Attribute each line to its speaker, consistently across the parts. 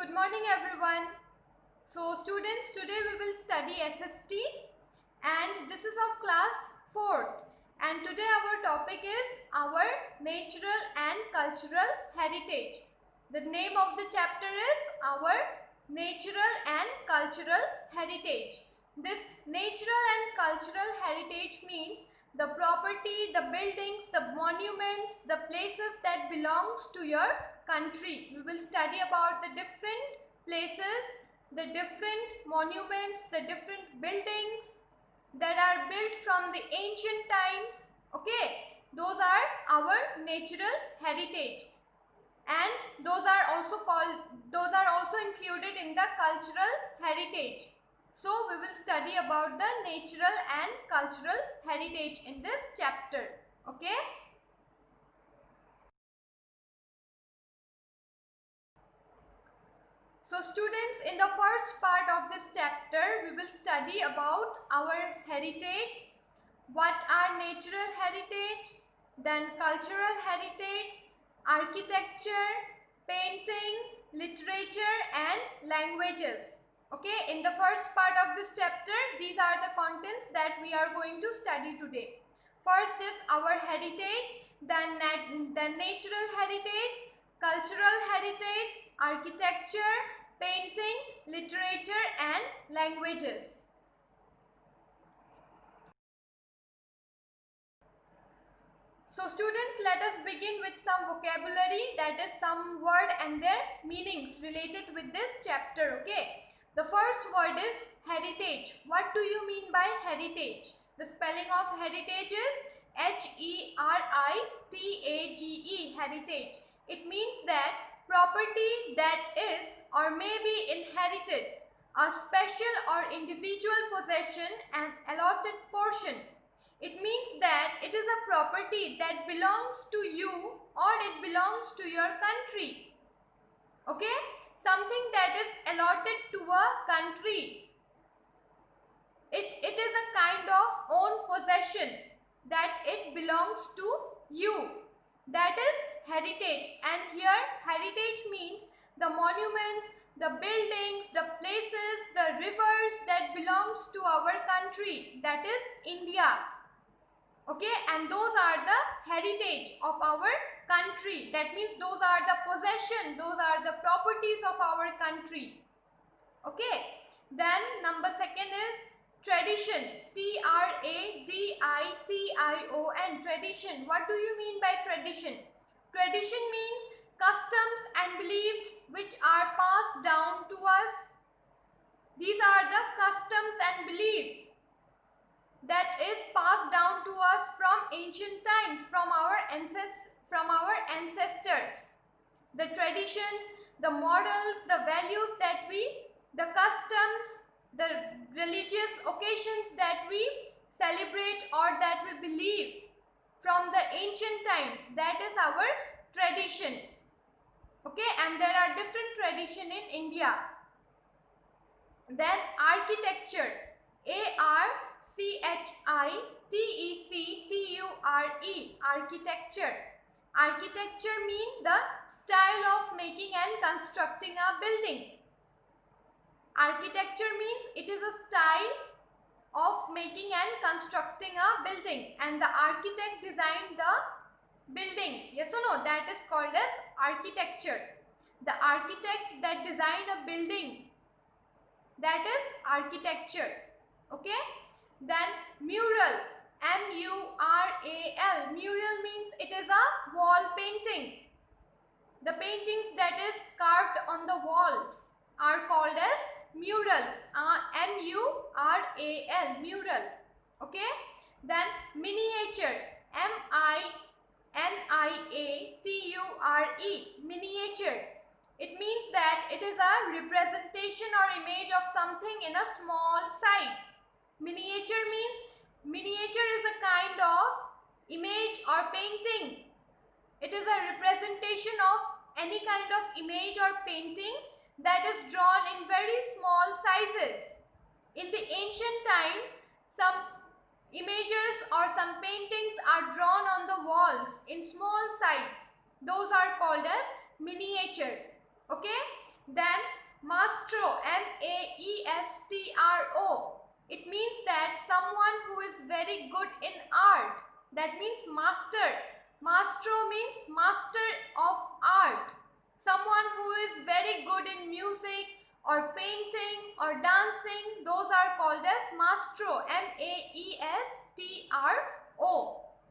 Speaker 1: Good morning everyone. So students, today we will study SST and this is of class 4th, and today our topic is our natural and cultural heritage. The name of the chapter is our natural and cultural heritage. This natural and cultural heritage means the property, the buildings, the monuments, the places that belongs to your country. We will study about the different places, the different monuments, the different buildings that are built from the ancient times. Okay, those are our natural heritage, and those are also included in the cultural heritage. So we will study about the natural and cultural heritage in this chapter. Okay. So students, in the first part of this chapter, we will study about our heritage, what are natural heritage, then cultural heritage, architecture, painting, literature and languages. Okay, in the first part of this chapter, these are the contents that we are going to study today. First is our heritage, then natural heritage, cultural heritage, architecture, painting, literature and languages. So students, let us begin with some vocabulary, that is some word and their meanings related with this chapter. Okay. The first word is heritage. What do you mean by heritage? The spelling of heritage is Heritage, heritage. It means that property that is or may be inherited, a special or individual possession and allotted portion. It means that it is a property that belongs to you or it belongs to your country. Okay? Something that is allotted to a country. It is a kind of own possession that it belongs to you. That is heritage. And here heritage means the monuments, the buildings, the places, the rivers that belongs to our country, that is India. Okay, and those are the heritage of our country. That means those are the possession, those are the properties of our country. Okay, then number second is tradition. Tradition. Tradition. What do you mean by tradition? Tradition means customs and beliefs which are passed down to us. These are the customs and beliefs that is passed down to us from ancient times, from our ancestors. The traditions, the models, the values that the customs, the religious occasions that we celebrate or that we believe from the ancient times, that is our tradition. Okay, and there are different traditions in India. Then architecture. Architecture. Architecture means the style of making and constructing a building. Architecture means it is a style of making and constructing a building, and the architect designed the building. Yes or no? That is called as architecture. The architect that designed a building, that is architecture. Okay. Then mural. M-U-R-A-L. Mural means it is a wall painting. The paintings that is carved on the walls are called as murals. M-U-R-A-L. Mural. Okay. Then miniature. M-I-N-I-A-T-U-R-E. Miniature. It means that it is a representation or image of something in a small size. Miniature means miniature is a kind of image or painting. It is a representation of any kind of image or painting that is drawn in very small sizes. In the ancient times, some images or some paintings are drawn on the walls in small size. Those are called as miniature. Okay. Then maestro, M-A-E-S-T-R-O. It means that someone who is very good in art. That means master. Maestro means master of art. Someone who is very good in music or painting or dancing, those are called as maestro, M-A-E-S-T-R-O,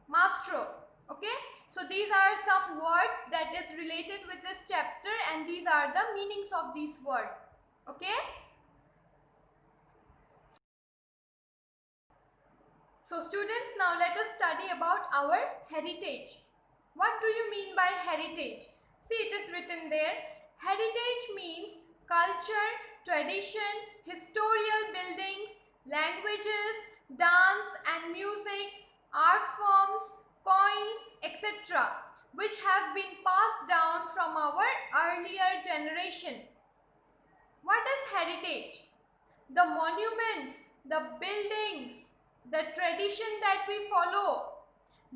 Speaker 1: maestro. Okay, so these are some words that is related with this chapter, and these are the meanings of these words. Okay, so students, now let us study about our heritage. What do you mean by heritage? See, it is written there. Heritage means culture, tradition, historical buildings, languages, dance and music, art forms, coins, etc., which have been passed down from our earlier generation. What is heritage? The monuments, the buildings, the tradition that we follow,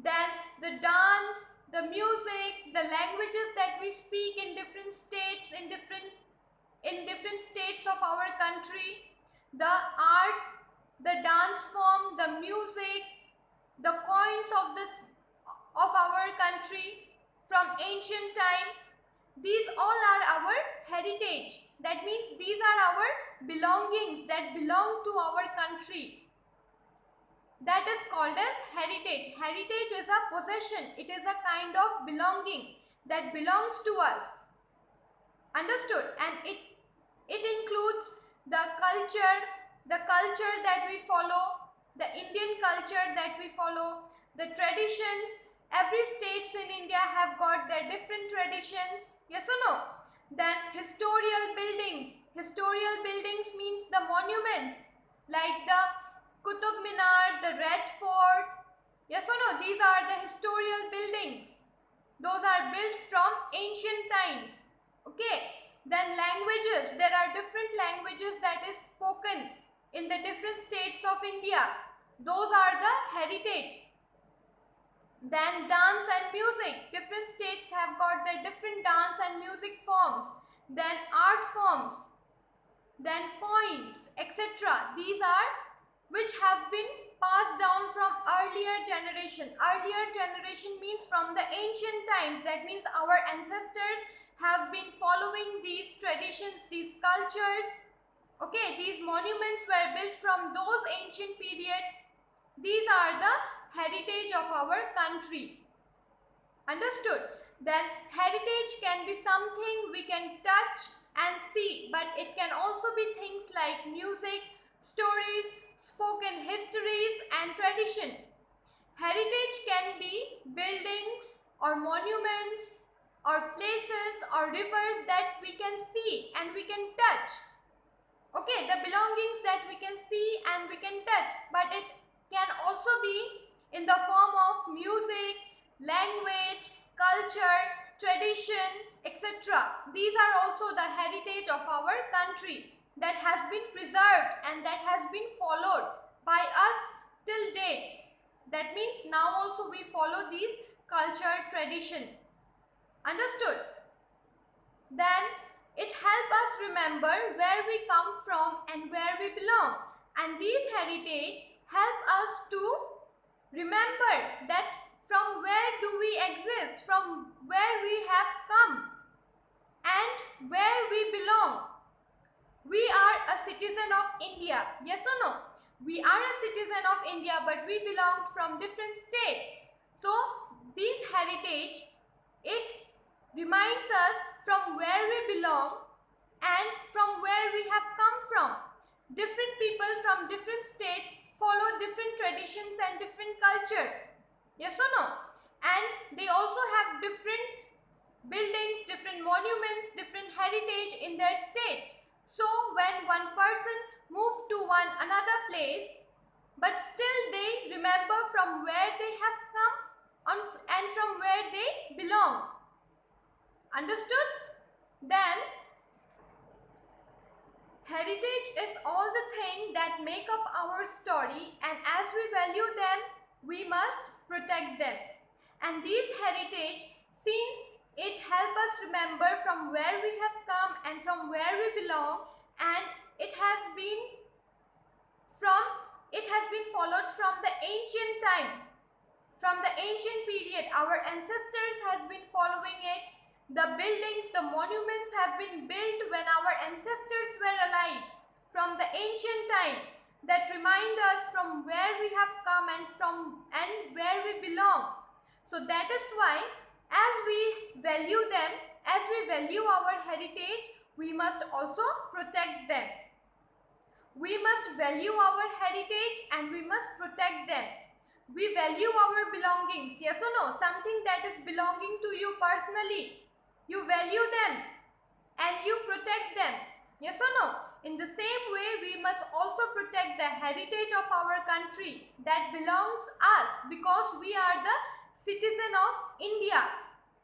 Speaker 1: then the dance, the music, the languages that we speak in different states, in different states of our country, the art, the dance form, the music, the coins of our country from ancient time. These all are our heritage. That means these are our belongings that belong to our country. That is called as heritage. Heritage is a possession. It is a kind of belonging that belongs to us. Understood? And it includes the culture that we follow, the Indian culture that we follow, the traditions. Every states in India have got their different traditions. Yes or no? Then historical buildings. Historical buildings means the monuments like the Qutub Minar, the Red Fort. Yes or no? These are the historical buildings. Those are built from ancient times. Okay. Then languages. There are different languages that is spoken in the different states of India. Those are the heritage. Then dance and music. Different states have got their different dance and music forms. Then art forms. Then coins, etc. These are which have been passed down from earlier generation. Earlier generation means from the ancient times. That means our ancestors have been following these traditions, these cultures. Okay, these monuments were built from those ancient period. These are the heritage of our country. Understood? Then heritage can be something we can touch and see, but it can also be things like music, stories, spoken histories and tradition. Heritage can be buildings or monuments or places or rivers that we can see and we can touch. Okay, the belongings that we can see and we can touch, but it can also be in the form of music, language, culture, tradition, etc. These are also the heritage of our country that has been preserved and that has been followed by us till date. That means now also we follow these culture, tradition. Understood? Then it helps us remember where we come from and where we belong. And these heritage help us to remember that from where do we exist, from where we have come and where we belong. We are a citizen of India. Yes or no? We are a citizen of India, but we belong from different states. So this heritage, it reminds us from where we belong and from where we have come from. Different people from different states follow different traditions and different culture. Yes or no? And they also have different buildings, different monuments, different heritage in their states. So when one person moves to another place, but still they remember from where they have come and from where they belong. Understood? Then heritage is all the things that make up our story, and as we value them, we must protect them. And these heritage, since It helps us remember from where we have come and from where we belong, and it has been followed from the ancient time. From the ancient period, our ancestors have been following it. The buildings, the monuments have been built when our ancestors were alive. From the ancient time, that remind us from where we have come and where we belong. So that is why, as we value them, as we value our heritage, we must also protect them. We must value our heritage and we must protect them. We value our belongings, yes or no? Something that is belonging to you personally. You value them and you protect them, yes or no? In the same way, we must also protect the heritage of our country that belongs us, because we are the citizen of India.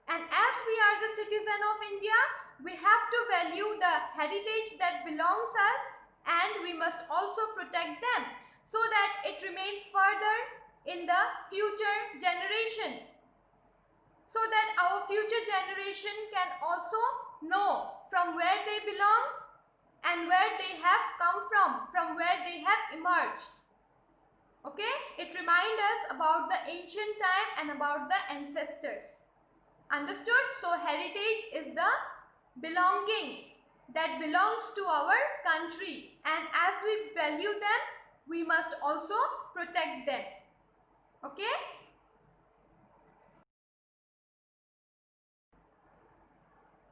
Speaker 1: And as we are the citizen of India, we have to value the heritage that belongs us, and we must also protect them so that it remains further in the future generation, so that our future generation can also know from where they belong and where they have come from where they have emerged. Okay, it reminds us about the ancient time and about the ancestors. Understood? So heritage is the belonging that belongs to our country, and as we value them, we must also protect them. Okay?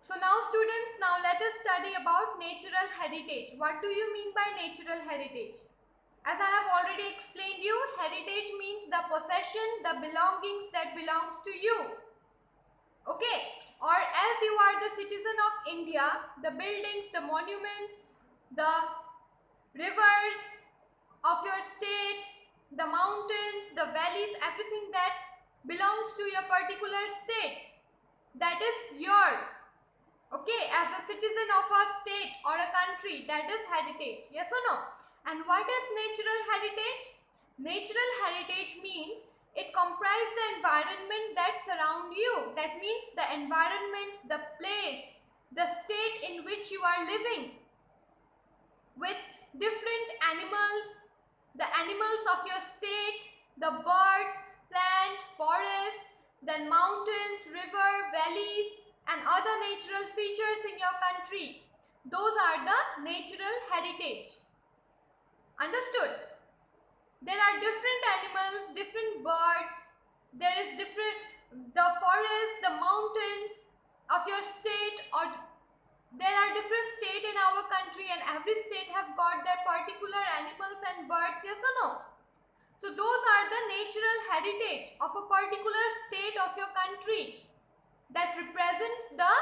Speaker 1: So now students, now let us study about natural heritage. What do you mean by natural heritage? As I have already explained you, heritage means the possession, the belongings that belongs to you. Okay? Or as you are the citizen of India, the buildings, the monuments, the rivers of your state, the mountains, the valleys, everything that belongs to your particular state, that is your, okay, as a citizen of a state or a country, that is heritage, yes or no? And what is natural heritage? Natural heritage means it comprises the environment that surround you. That means the environment, the place, the state in which you are living, with different animals, the animals of your state, the birds, plant, forest, then mountains, river, valleys, and other natural features in your country. Those are the natural heritage. Understood? There are different animals, different birds, there is the forest, the mountains of your state, or there are different states in our country, and every state have got their particular animals and birds, yes or no? So those are the natural heritage of a particular state of your country that represents the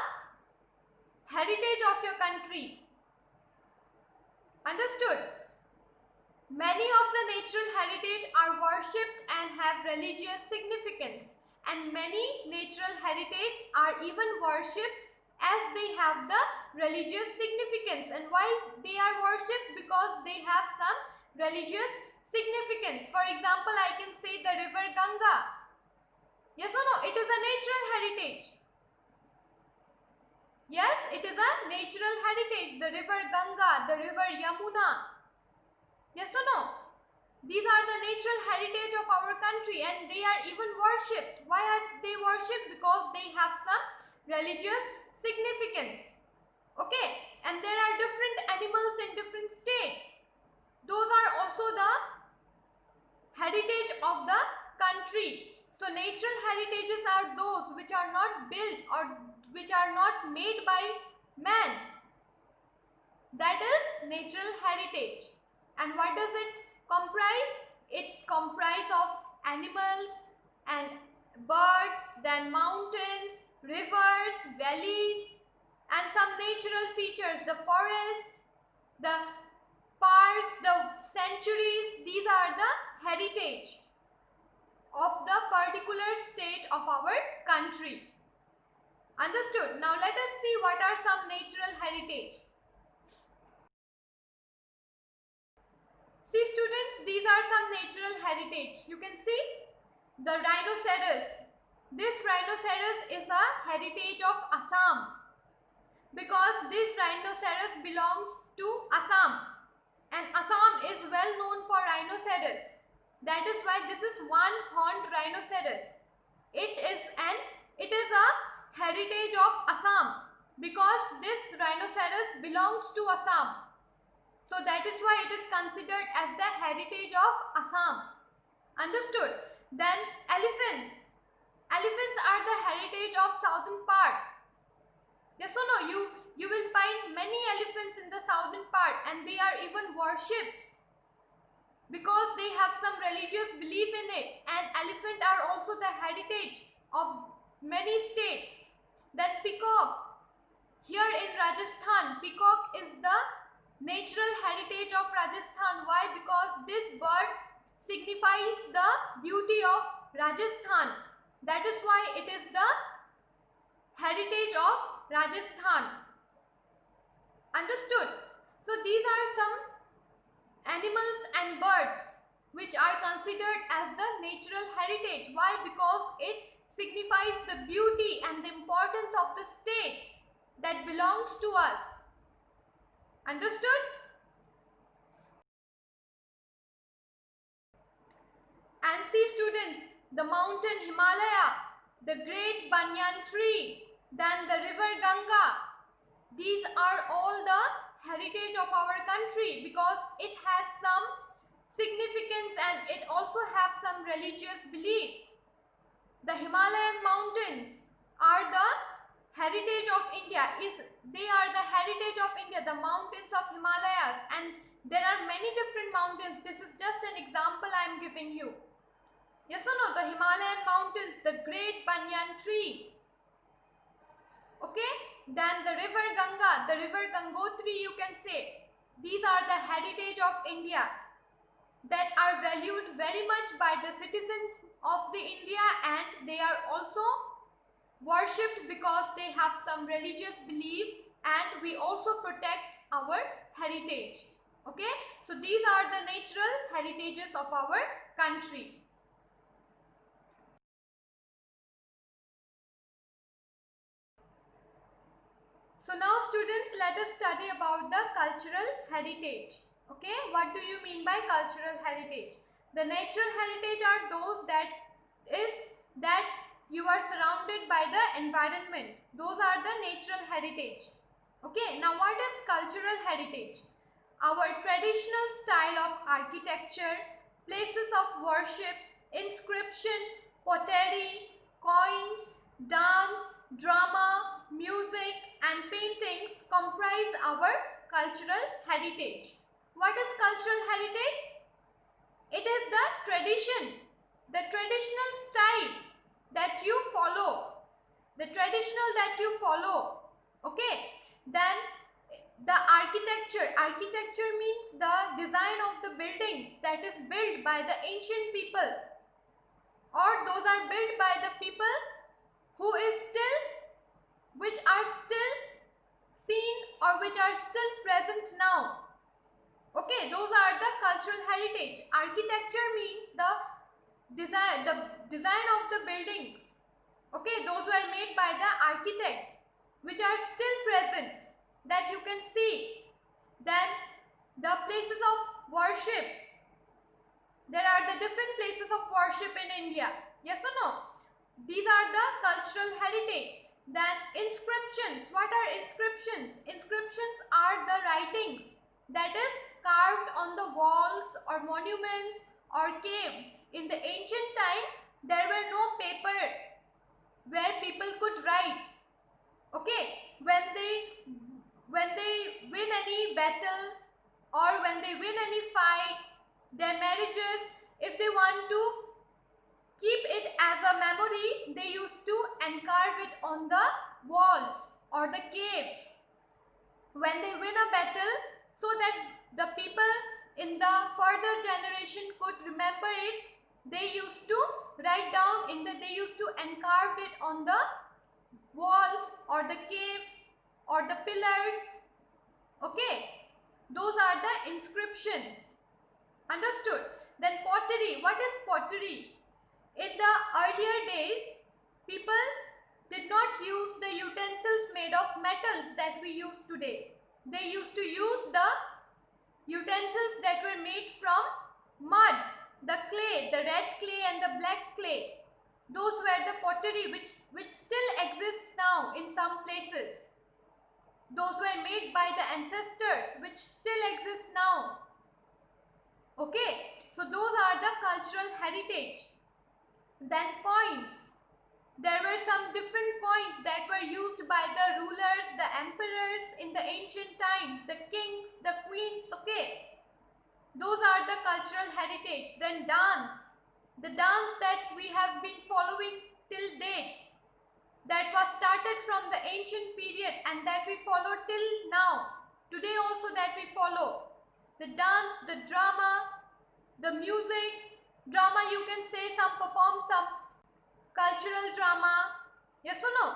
Speaker 1: heritage of your country. Understood? Many of the natural heritage are worshipped and have religious significance, and many natural heritage are even worshipped as they have the religious significance. And why they are worshipped? Because they have some religious significance. For example, I can say the river Ganga. Yes or no? It is a natural heritage. Yes, it is a natural heritage. The river Ganga, the river Yamuna. Yes or no? These are the natural heritage of our country, and they are even worshipped. Why are they worshipped? Because they have some religious significance. Okay, and there are different animals in different states. Those are also the heritage of the country. So natural heritages are those which are not built or which are not made by man. That is natural heritage. And what does it comprise? It comprises of animals and birds, then mountains, rivers, valleys, and some natural features, the forest, the parks, the sanctuaries. These are the heritage of the particular state of our country. Understood? Now let us see what are some natural heritage. See students, these are some natural heritage. You can see the rhinoceros. this rhinoceros is a heritage of Assam because this rhinoceros belongs to Assam and Assam is well known for rhinoceros. That is why this is one-horned rhinoceros. It is a heritage of Assam because this rhinoceros belongs to Assam. So that is why it is considered as the heritage of Assam. Understood? Then elephants. Elephants are the heritage of southern part. Yes or no? You will find many elephants in the southern part and they are even worshipped because they have some religious belief in it, and elephant are also the heritage of many states. Then peacock. Here in Rajasthan, peacock is the natural heritage of Rajasthan. Why? Because this bird signifies the beauty of Rajasthan. That is why it is the heritage of Rajasthan. Understood? So these are some animals and birds which are considered as the natural heritage. Why? Because it signifies the beauty and the importance of the state that belongs to us. Understood? And see students, the mountain Himalaya, the great banyan tree, then the river Ganga. These are all the heritage of our country because it has some significance and it also has some religious belief. The Himalayan mountains are the heritage of India. They are the heritage of India, the mountains of Himalayas, and there are many different mountains. This is just an example I am giving you. Yes or no? The Himalayan mountains, the great banyan tree. Okay? Then the river Ganga, the river Gangotri you can say. These are the heritage of India that are valued very much by the citizens of the India, and they are also worshipped because they have some religious belief, and we also protect our heritage. Okay? So these are the natural heritages of our country. So now students, let us study about the cultural heritage. Okay, what do you mean by cultural heritage? The natural heritage are those that you are surrounded by the environment. Those are the natural heritage. Okay, now what is cultural heritage? Our traditional style of architecture, places of worship, inscription, pottery, coins, dance, drama, music and paintings comprise our cultural heritage. What is cultural heritage? It is the tradition, the traditional style that you follow, the traditional that you follow. Okay, then the architecture. Architecture means the design of the buildings that is built by the ancient people, or those are built by the people which are still seen or which are still present now. Okay, those are the cultural heritage. Architecture means the design of the buildings. Okay, those were made by the architect which are still present that you can see. Then the places of worship. There are the different places of worship in India. Yes or no? These are the cultural heritage. Then inscriptions. What are inscriptions? Inscriptions are the writings that is carved on the walls or monuments or caves. In the ancient time, there were no paper where people could write. Okay, when they win any battle or when they win any fights, their marriages, if they want to keep it as a memory, they used to encarve it on the walls or the caves when they win a battle, so that the people in the further generation could remember it. They used to write down they used to encarve it on the walls or the caves or the pillars. Okay, those are the inscriptions. Understood? Then pottery. What is pottery? In the earlier days, People did not use the utensils made of metals that we use today. They used to use the utensils that were made from mud, the clay, the red clay and the black clay. Those were the pottery which still exists now in some places. Those were made by the ancestors which still exist now. Okay, so those are the cultural heritage. Then coins. There were some different coins that were used by the rulers, the emperors in the ancient times, the kings, the queens, okay. Those are the cultural heritage. Then dance. The dance that we have been following till date, that was started from the ancient period and that we follow till now. Today also that we follow. The dance, the drama, the music. Drama, you can say perform some cultural drama. Yes or no?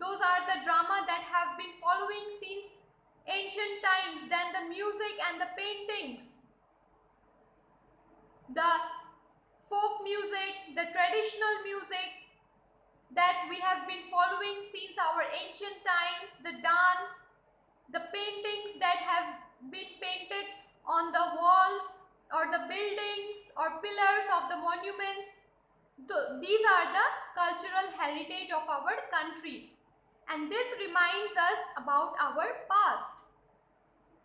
Speaker 1: Those are the drama that have been following since ancient times. Then the music and the paintings. The folk music, the traditional music that we have been following since our ancient times, the dance, the paintings that have been painted on the walls or the buildings or pillars of the monuments. These are the cultural heritage of our country, and this reminds us about our past.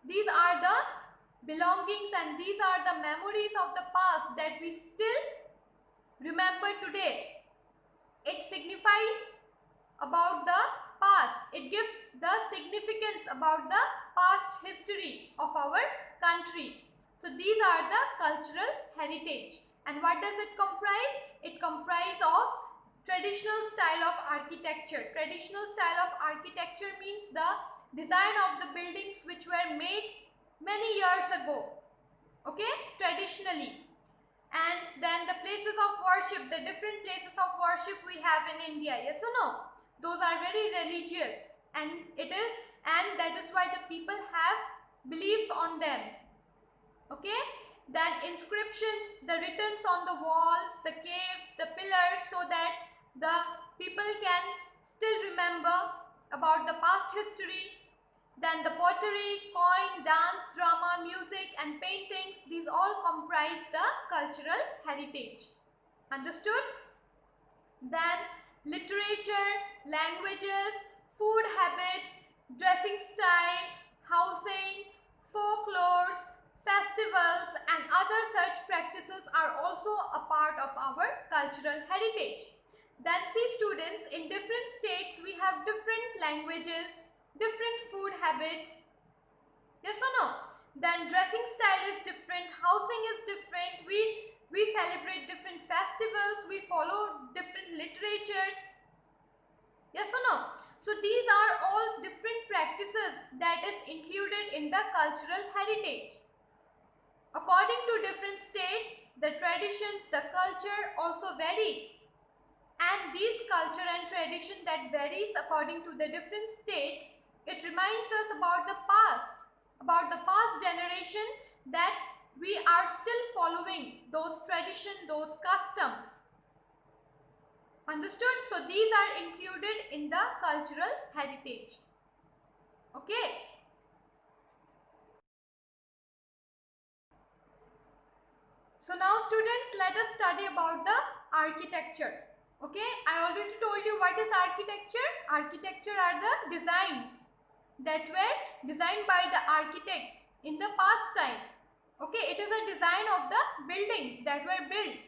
Speaker 1: These are the belongings and these are the memories of the past that we still remember today. It signifies about the past. It gives the significance about the past history of our country. So these are the cultural heritage. And what does it comprise? It comprises of traditional style of architecture. Traditional style of architecture means the design of the buildings which were made many years ago. Okay, traditionally. And then the places of worship, the different places of worship we have in India, yes or no? Those are very religious, and that is why the people have belief on them. Okay, then inscriptions, the writings on the walls, the caves, the pillars, so that the people can still remember about the past history. Then the pottery, coin, dance, drama, music and paintings, these all comprise the cultural heritage. Understood? Then literature, languages, food habits, dressing style, housing, folklores, festivals and other such practices are also a part of our cultural heritage. Then see students, in different states we have different languages, different food habits. Yes or no? Then dressing style is different, housing is different, we celebrate different festivals, we follow different literatures. Yes or no? So these are all different practices that is included in the cultural heritage. According to different states, the traditions, the culture also varies. And these culture and tradition that varies according to the different states, it reminds us about the past generation, that we are still following those traditions, those customs. Understood? So these are included in the cultural heritage. Okay. So now students, let us study about the architecture. Okay, I already told you what is architecture. Architecture are the designs that were designed by the architect in the past time. Okay, it is a design of the buildings that were built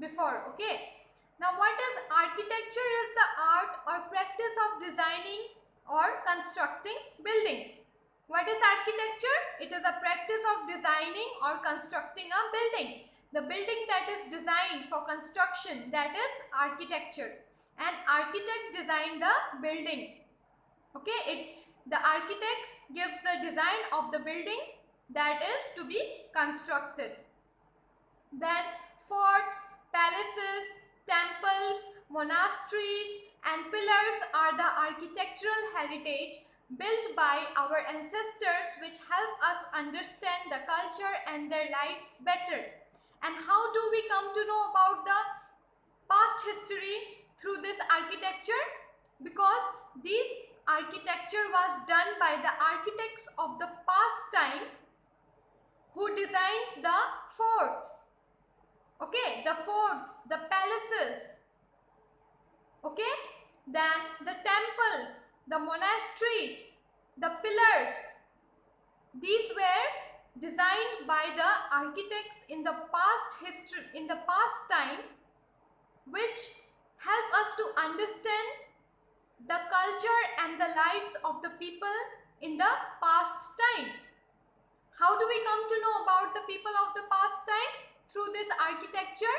Speaker 1: before. Okay, now what is architecture? Is the art or practice of designing or constructing building. What is architecture? It is a practice of designing or constructing a building. The building that is designed for construction, that is architecture. An architect designed the building. Okay, the architects give the design of the building that is to be constructed. Then forts, palaces, temples, monasteries and pillars are the architectural heritage built by our ancestors, which help us understand the culture and their lives better. And how do we come to know about the past history? through this architecture? Because this architecture was done by the architects of the past time who designed the forts. Okay, the forts, the palaces. Okay, then the temples, the monasteries, the pillars. These were designed by the architects in the past history, in the past time, which help us to understand the culture and the lives of the people in the past time. How do we come to know about the people of the past time? Through this architecture.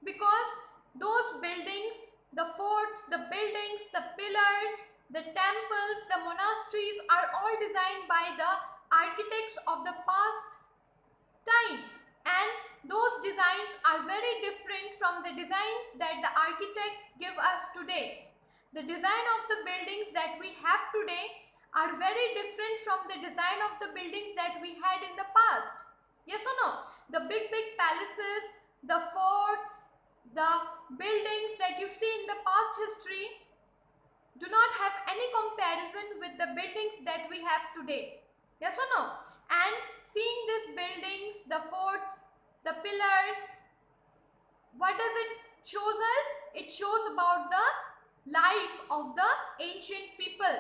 Speaker 1: Because those buildings, the forts, the buildings, the pillars, the temples, the monasteries are all designed by the architects of the past time, and those designs are very different from the designs that the architect give us today. The design of the buildings that we have today are very different from the design of the buildings that we had in the past. Yes or no? The big palaces, the forts, the buildings that you see in the past history do not have any comparison with the buildings that we have today. Yes or no? And seeing these buildings, the forts, the pillars, what does it shows us? It shows about the life of the ancient people.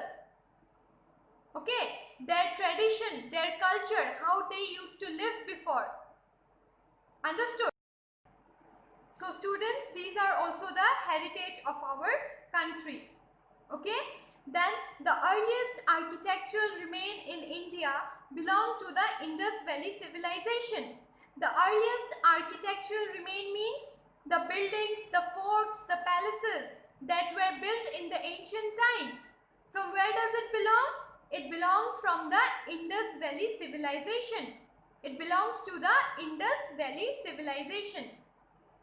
Speaker 1: Okay, their tradition, their culture, how they used to live before. Understood? So students, these are also the heritage of our country. Okay, then the earliest architectural remain in India belong to the Indus Valley civilization. The earliest architectural remain means the buildings, the forts, the palaces that were built in the ancient times. From where does it belong? It belongs from the Indus Valley civilization. It belongs to the Indus Valley civilization.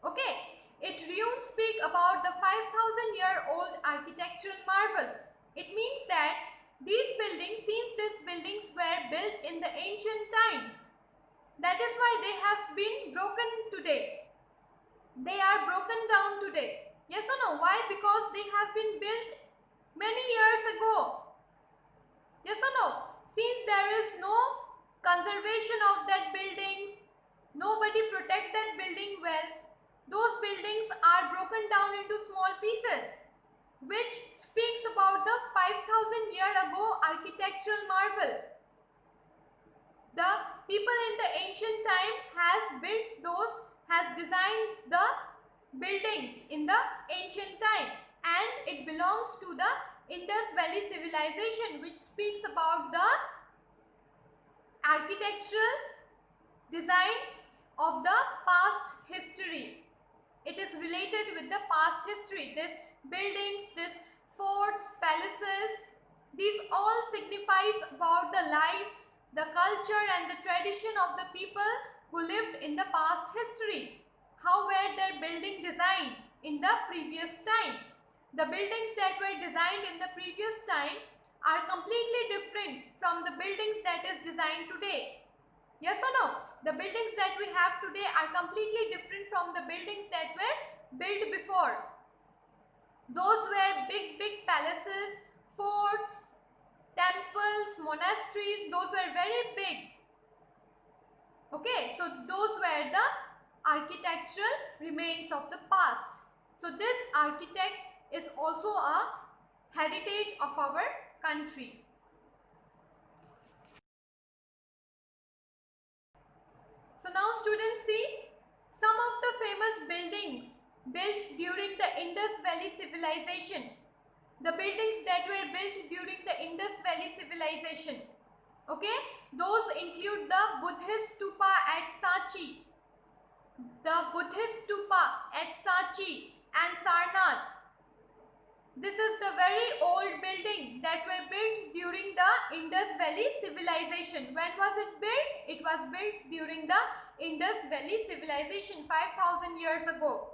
Speaker 1: Okay, it runes speak about the 5,000-year-old architectural marvels. It means that these buildings, since these buildings were built in the ancient times, that is why they have been broken today. They are broken down today. Yes or no? Why? Because they have been built many years ago. Yes or no? Since there is no conservation of that buildings, nobody protect that building well, those buildings are broken down into small pieces, which speaks about the 5,000 year ago architectural marvel. The people in the ancient time has designed the buildings in the ancient time, and it belongs to the Indus Valley civilization, which speaks about the architectural design of the past history. It is related with the past history. This buildings, this forts, palaces, these all signifies about the lives, the culture and the tradition of the people who lived in the past history. How were their building designed in the previous time? The buildings that were designed in the previous time are completely different from the buildings that is designed today. Yes or no? The buildings that we have today are completely different from the buildings that were built before. Those were big palaces, forts, temples, monasteries. Those were very big. Okay, so those were the architectural remains of the past. So this architect is also a heritage of our country. So now students, see some of the famous buildings built during the Indus Valley civilization. The buildings that were built during the Indus Valley civilization. Okay, those include the Buddhist stupa at Sanchi, the Buddhist stupa at Sanchi and Sarnath. This is the very old building that were built during the Indus Valley civilization. When was it built? It was built during the Indus Valley civilization 5,000 years ago.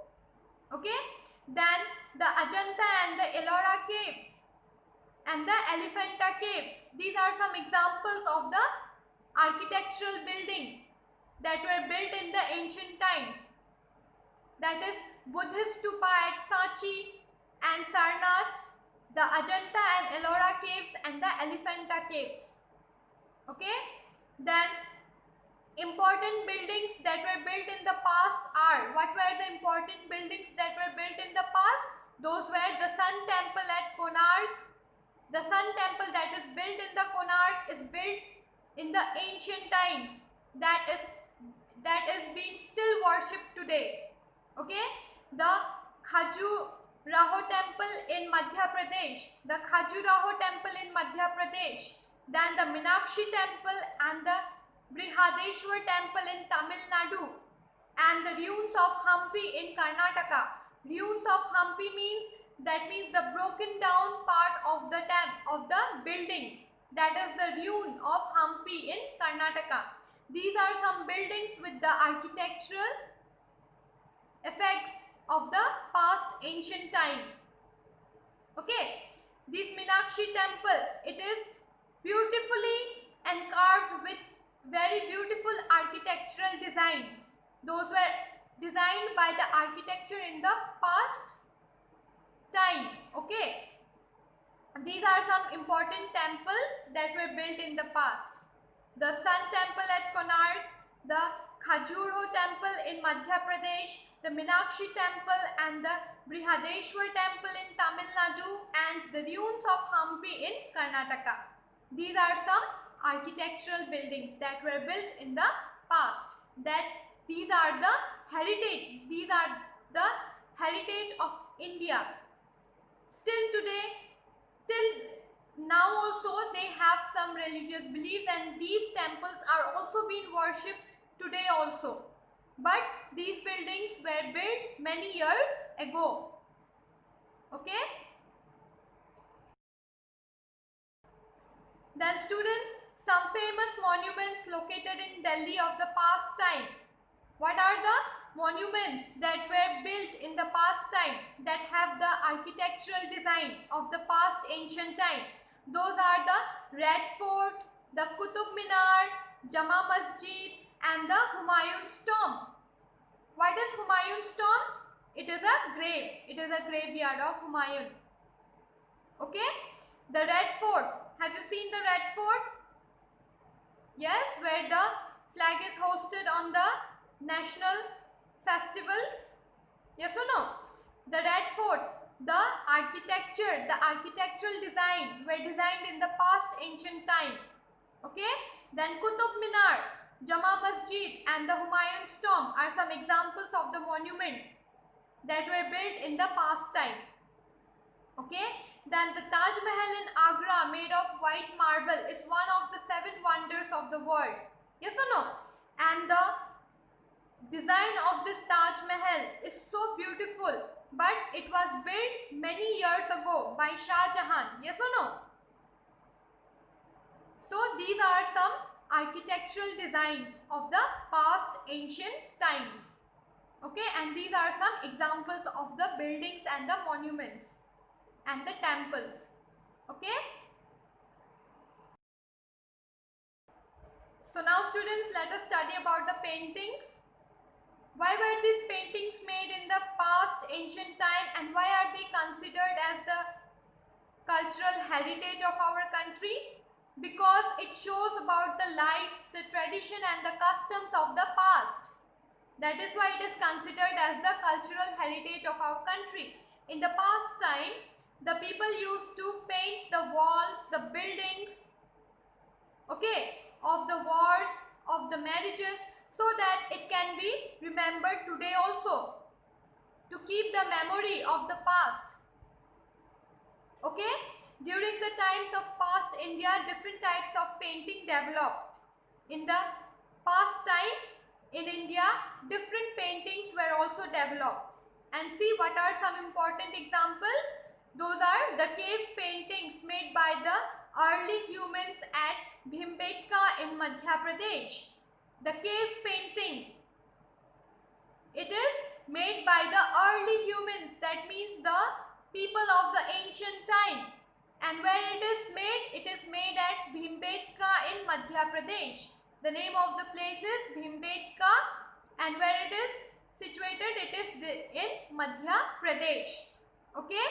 Speaker 1: Okay. Then the Ajanta and the Ellora caves and the Elephanta caves. These are some examples of the architectural building that were built in the ancient times. That is Buddhist stupa at Sanchi, and Sarnath, the Ajanta and Ellora caves and the Elephanta caves. Okay, then important buildings that were built in the past are, what were the important buildings that were built in the past? Those were the Sun Temple at Konark. The Sun Temple that is built in the Konark is built in the ancient times. That is being still worshipped today. Okay, the Khajuraho temple in Madhya Pradesh, the Khajuraho temple in Madhya Pradesh, then the Meenakshi temple and the Brihadeshwar temple in Tamil Nadu, and the ruins of Hampi in Karnataka. Ruins of Hampi means the broken down part of the building. That is the ruin of Hampi in Karnataka. These are some buildings with the architectural effects of the past ancient time. Okay, this Meenakshi temple, it is beautifully and carved with very beautiful architectural designs. Those were designed by the architecture in the past time. Okay, these are some important temples that were built in the past. The Sun Temple at Konark, the Khajuraho temple in Madhya Pradesh, the Meenakshi temple and the Brihadeshwar temple in Tamil Nadu, and the ruins of Hampi in Karnataka. These are some architectural buildings that were built in the past. These are the heritage. These are the heritage of India. Still today, till now also they have some religious beliefs, and these temples are also being worshipped today also. But these buildings were built many years ago. Okay. Then students, some famous monuments located in Delhi of the past time. What are the monuments that were built in the past time that have the architectural design of the past ancient time? Those are the Red Fort, the Qutub Minar, Jama Masjid and the Humayun's Tomb. What is Humayun's Tomb? It is a grave. It is a graveyard of Humayun. Okay. The Red Fort. Have you seen the Red Fort? Yes, where the flag is hosted on the national festivals. Yes or no? The Red Fort. The architecture, the architectural design were designed in the past ancient time. Okay. Then Qutub Minar, Jama Masjid and the Humayun's Tomb are some examples of the monument that were built in the past time. Okay. Then the Taj Mahal in Agra, made of white marble, is one of the 7 wonders of the world. Yes or no? And the design of this Taj Mahal is so beautiful, but it was built many years ago by Shah Jahan. Yes or no? So these are some architectural designs of the past ancient times. Okay, and these are some examples of the buildings and the monuments and the temples. Okay. So now students, let us study about the paintings. Why were these paintings made in the past ancient time, and why are they considered as the cultural heritage of our country? Because it shows about the lives, the tradition and the customs of the past. That is why it is considered as the cultural heritage of our country. In the past time, the people used to paint the walls, the buildings, okay, of the wars, of the marriages, so that it can be remembered today also, to keep the memory of the past. Okay, during the times of past India, different types of painting developed. In the past time in India, different paintings were also developed. And see what are some important examples. Those are the cave paintings made by the early humans at Bhimbetka in Madhya Pradesh. The cave painting, it is made by the early humans, that means the people of the ancient time. And where it is made at Bhimbetka in Madhya Pradesh. The name of the place is Bhimbetka, and where it is situated, it is in Madhya Pradesh. Okay.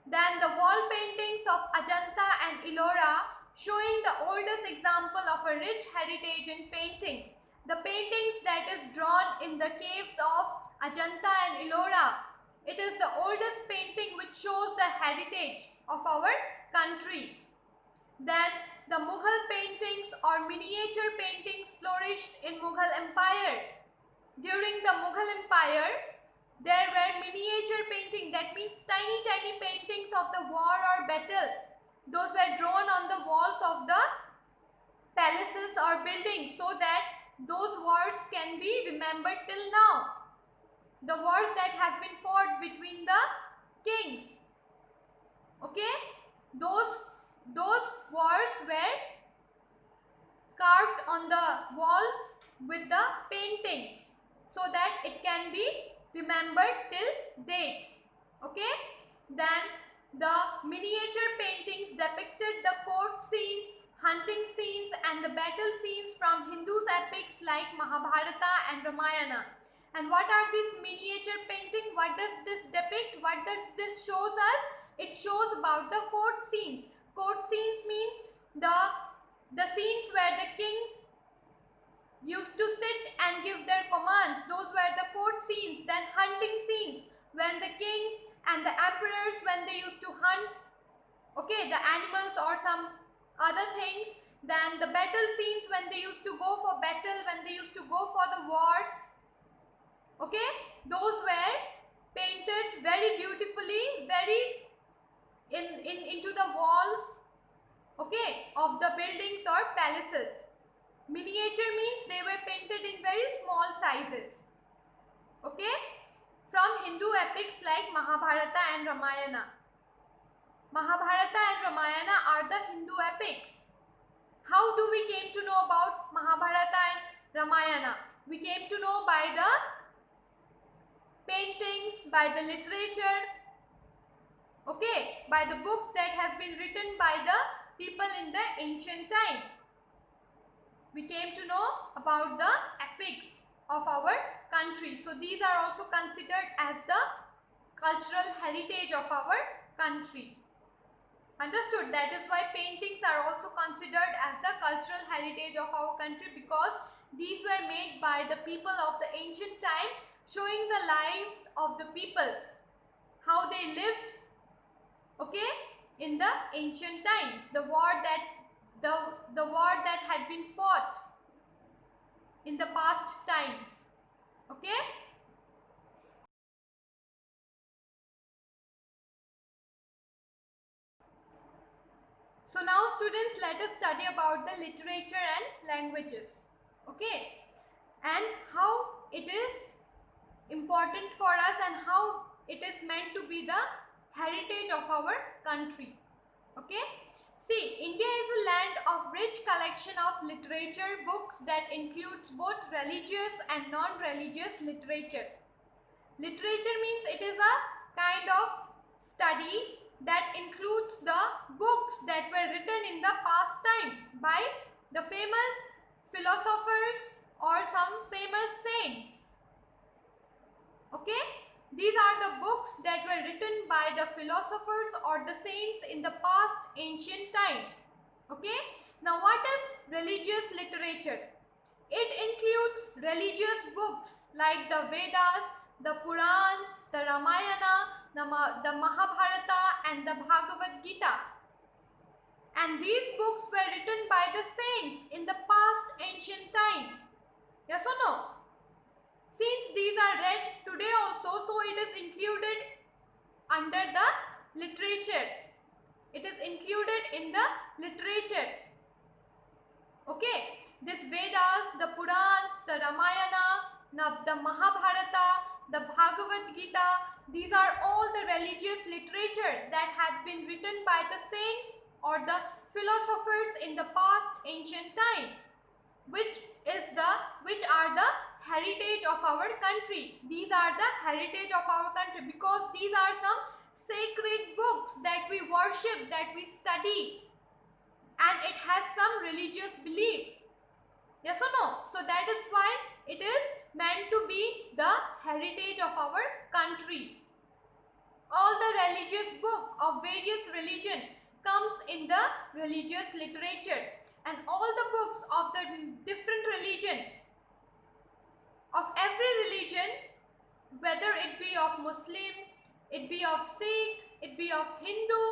Speaker 1: Then the wall paintings of Ajanta and Ellora, showing the oldest example of a rich heritage in painting. The paintings that is drawn in the caves of Ajanta and Ellora. It is the oldest painting which shows the heritage of our country. Then the Mughal paintings or miniature paintings flourished in Mughal Empire. During the Mughal Empire, there were miniature painting, that means tiny paintings of the war or battle. Those were drawn on the walls of the palaces or buildings so that those wars can be remembered till now. The wars that have been fought between the kings. Okay, those wars were carved on the walls with the paintings so that it can be remembered till date. Okay, then the miniature paintings depicted the court scenes, hunting scenes and the battle scenes from Hindu's epics like Mahabharata and Ramayana. And what are these miniature paintings? What does this depict? What does this shows us? It shows about the court scenes. Court scenes means the scenes where the kings used to sit and give their commands. Those were the court scenes. Then hunting scenes, when the kings and the emperors, when they used to hunt, okay, the animals or some other things. Then the battle scenes, when they used to go for battle, when they used to go for the wars. Okay, those were painted very beautifully, very into the walls, okay, of the buildings or palaces. Miniature means they were painted in very small sizes. Okay, from Hindu epics like Mahabharata and Ramayana. Mahabharata and Ramayana are the Hindu epics. How do we came to know about Mahabharata and Ramayana? We came to know by the paintings, by the literature, okay, by the books that have been written by the people in the ancient time. We came to know about the epics of our country. So these are also considered as the cultural heritage of our country. Understood? That is why paintings are also considered as the cultural heritage of our country, because these were made by the people of the ancient time, showing the lives of the people, how they lived, okay, in the ancient times, the war that had been fought in the past times. Okay, so now students, let us study about the literature and languages, okay, and how it is important for us and how it is meant to be the heritage of our country. Okay, see, India is a land of rich collection of literature books that includes both religious and non-religious literature. Literature means it is a kind of study that includes the books that were written in the past time by the famous philosophers or some famous saints. Okay, these are the books that were written by the philosophers or the saints in the past ancient time. Okay, now what is religious literature? It includes religious books like the Vedas, the Purans, the Ramayana, the Mahabharata and the Bhagavad Gita. And these books were written by the saints in the past ancient time. Yes or no? Since these are read today also, so it is included under the literature. It is included in the literature. Okay, this Vedas, the Purans, the Ramayana, the Mahabharata, the Bhagavad Gita, these are all the religious literature that had been written by the saints or the philosophers in the past ancient time, which are the heritage of our country. These are the heritage of our country because these are some sacred books that we worship, that we study, and it has some religious belief. Yes or no? So that is why it is meant to be the heritage of our country. All the religious book of various religion comes in the religious literature, and all the books of the different religion, of every religion, whether it be of Muslim, it be of Sikh, it be of Hindu,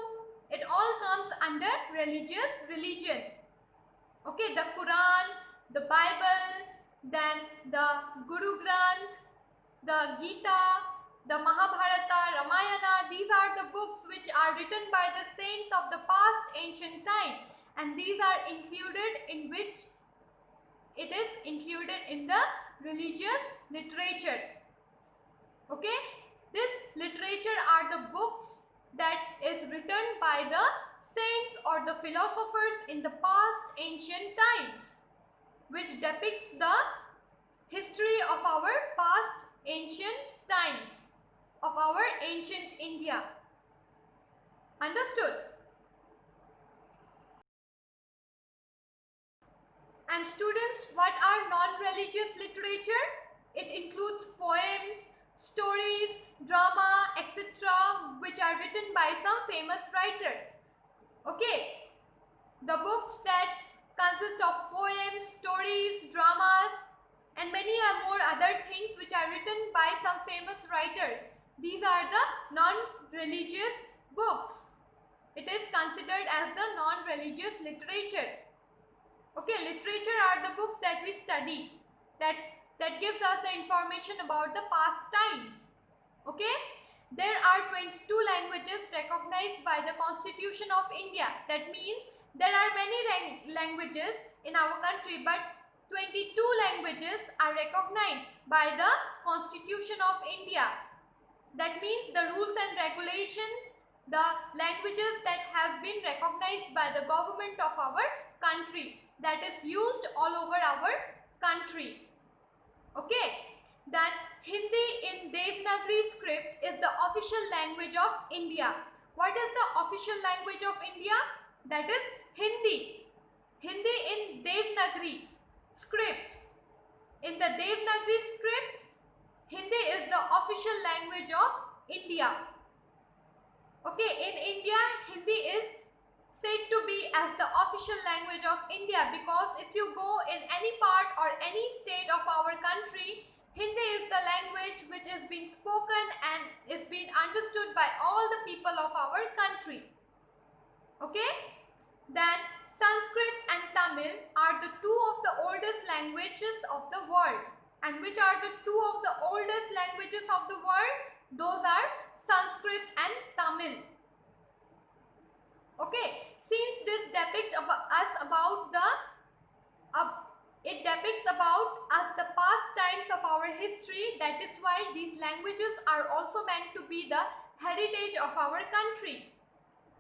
Speaker 1: it all comes under religious religion. Okay, the Quran, the Bible, then the Guru Granth, the Gita, the Mahabharata, Ramayana, these are the books which are written by the saints of the past ancient time, and these are included in which it is included in the religious literature. Okay, this literature are the books that is written by the saints or the philosophers in the past ancient times, which depicts the history of our past ancient times, of our ancient India. Understood? And students, what are non-religious literature? It includes poems, stories, drama, etc., which are written by some famous writers. Okay, the books that consist of poems, stories, dramas, and many more other things which are written by some famous writers. These are the non-religious books. It is considered as the non-religious literature. Okay, literature are the books that we study, that gives us the information about the past times. Okay, there are 22 languages recognized by the Constitution of India. That means there are many languages in our country, but 22 languages are recognized by the Constitution of India. That means the rules and regulations, the languages that have been recognized by the government of our country, that is used all over our country. Okay, then Hindi in Devanagari script is the official language of India. What is the official language of India? That is Hindi. Hindi in Devanagari script. In the Devanagari script, Hindi is the official language of India. Okay, in India, Hindi is said to be as the official language of India, because if you go in any part or any state of our country, Hindi is the language which is being spoken and is being understood by all the people of our country. Okay, then Sanskrit and Tamil are the two of the oldest languages of the world. And which are the two of the oldest languages of the world? Those are Sanskrit and Tamil. Okay, since this depicts us about the it depicts about us the past times of our history. That is why these languages are also meant to be the heritage of our country.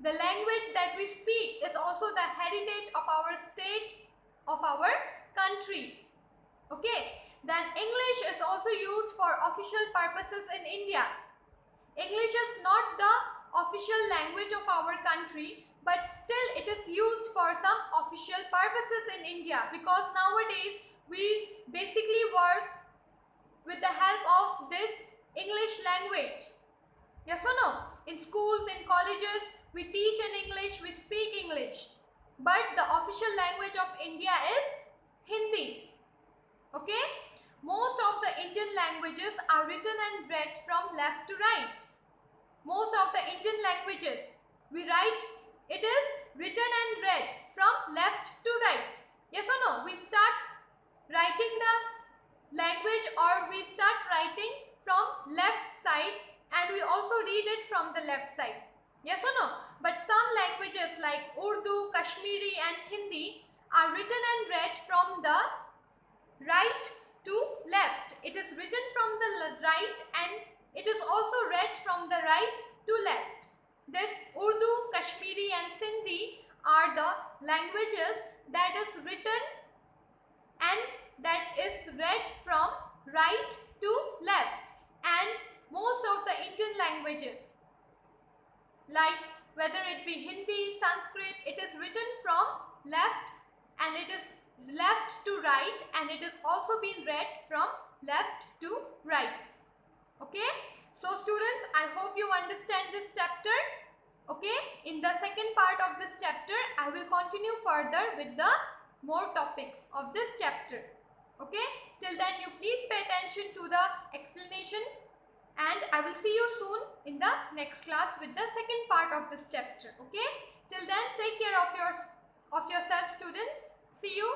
Speaker 1: The language that we speak is also the heritage of our state, of our country. Okay, then English is also used for official purposes in India. English is not the official language of our country, but still it is used for some official purposes in India, because nowadays we basically work with the help of this English language. Yes or no? In schools, in colleges, we teach in English, we speak English. But the official language of India is Hindi. Okay? Most of the Indian languages are written and read from left to right. Most of the Indian languages, we write, it is written and read from left to right. Yes or no? We start writing the language, or we start writing from left side, and we also read it from the left side. Yes or no? But some languages like Urdu, Kashmiri and Hindi are written and read from the right to left. It is written from the right and it is also read from the right to left. This Urdu, Kashmiri and Sindhi are the languages that is written and that is read from right to left. And most of the Indian languages, like whether it be Hindi, Sanskrit, it is written from left and it is left to right, and it is also being read from left to right. Okay, So students, I hope you understand this chapter. Okay, in the second part of this chapter, I will continue further with the more topics of this chapter. Okay, till then you please pay attention to the explanation, and I will see you soon in the next class with the second part of this chapter. Okay, till then take care of yourself students. See you.